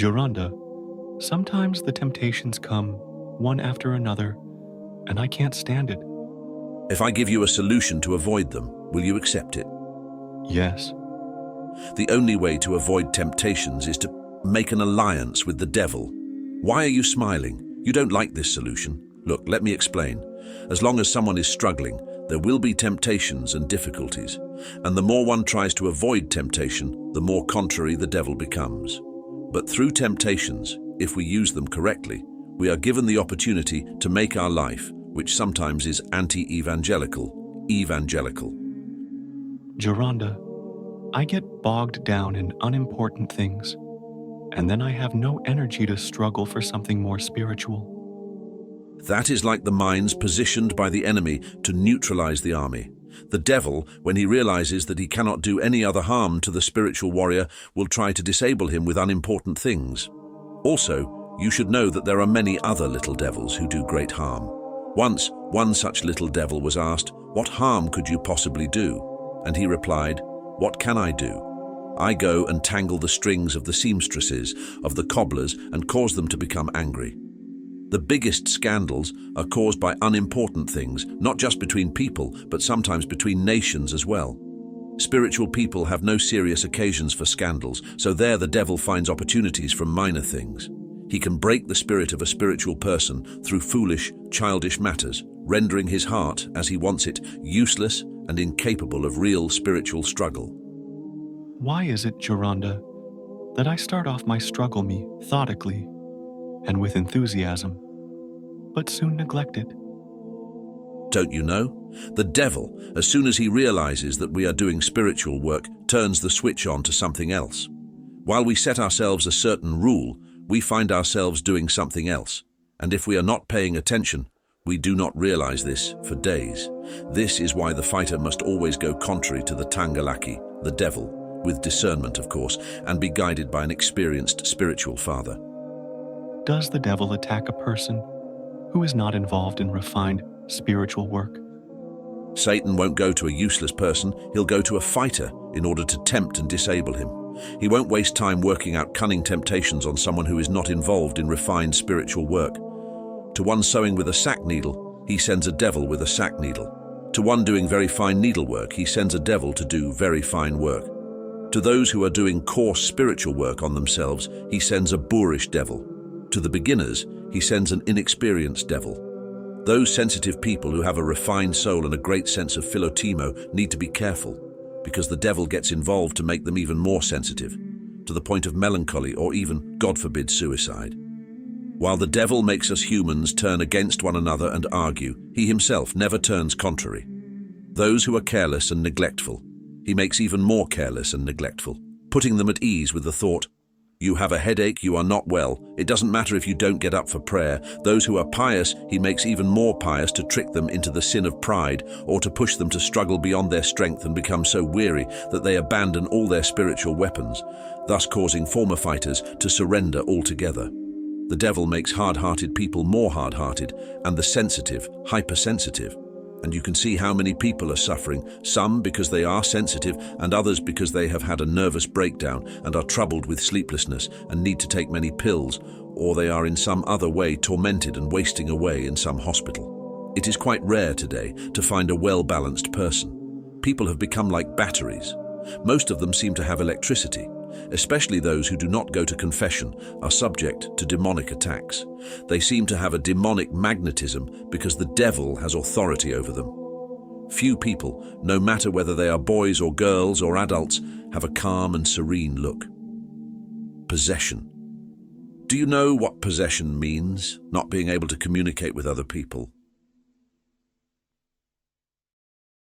Geronda, sometimes the temptations come one after another, and I can't stand it. If I give you a solution to avoid them, will you accept it? Yes, The only way to avoid temptations is to make an alliance with the devil. Why are you smiling? You don't like this solution. Look, let me explain. As long as someone is struggling, there will be temptations and difficulties. And the more one tries to avoid temptation, the more contrary the devil becomes. But through temptations, if we use them correctly, we are given the opportunity to make our life, which sometimes is anti-evangelical, evangelical. Geronda, I get bogged down in unimportant things, and then I have no energy to struggle for something more spiritual. That is like the mines positioned by the enemy to neutralize the army. The devil, when he realizes that he cannot do any other harm to the spiritual warrior, will try to disable him with unimportant things. Also, you should know that there are many other little devils who do great harm. Once, one such little devil was asked, "What harm could you possibly do?" And he replied, "What can I do? I go and tangle the strings of the seamstresses, of the cobblers, and cause them to become angry." The biggest scandals are caused by unimportant things, not just between people, but sometimes between nations as well. Spiritual people have no serious occasions for scandals, so there the devil finds opportunities from minor things. He can break the spirit of a spiritual person through foolish, childish matters, rendering his heart, as he wants it, useless and incapable of real spiritual struggle. Why is it, Geronda, that I start off my struggle methodically and with enthusiasm, but soon neglect it? Don't you know? The devil, as soon as he realizes that we are doing spiritual work, turns the switch on to something else. While we set ourselves a certain rule, we find ourselves doing something else. And if we are not paying attention, we do not realize this for days. This is why the fighter must always go contrary to the Tangalaki, the devil, with discernment, of course, and be guided by an experienced spiritual father. Does the devil attack a person who is not involved in refined spiritual work? Satan won't go to a useless person, he'll go to a fighter in order to tempt and disable him. He won't waste time working out cunning temptations on someone who is not involved in refined spiritual work. To one sewing with a sack needle, he sends a devil with a sack needle. To one doing very fine needlework, he sends a devil to do very fine work. To those who are doing coarse spiritual work on themselves, he sends a boorish devil. To the beginners, he sends an inexperienced devil. Those sensitive people who have a refined soul and a great sense of philotimo need to be careful, because the devil gets involved to make them even more sensitive, to the point of melancholy or even, God forbid, suicide. While the devil makes us humans turn against one another and argue, he himself never turns contrary. Those who are careless and neglectful, he makes even more careless and neglectful, putting them at ease with the thought, "You have a headache, you are not well. It doesn't matter if you don't get up for prayer." Those who are pious, he makes even more pious to trick them into the sin of pride or to push them to struggle beyond their strength and become so weary that they abandon all their spiritual weapons, thus causing former fighters to surrender altogether. The devil makes hard-hearted people more hard-hearted and the sensitive, hypersensitive. And you can see how many people are suffering, some because they are sensitive and others because they have had a nervous breakdown and are troubled with sleeplessness and need to take many pills, or they are in some other way tormented and wasting away in some hospital. It is quite rare today to find a well-balanced person. People have become like batteries. Most of them seem to have electricity. Especially those who do not go to confession are subject to demonic attacks. They seem to have a demonic magnetism because the devil has authority over them. Few people, no matter whether they are boys or girls or adults, have a calm and serene look. Possession. Do you know what possession means? Not being able to communicate with other people.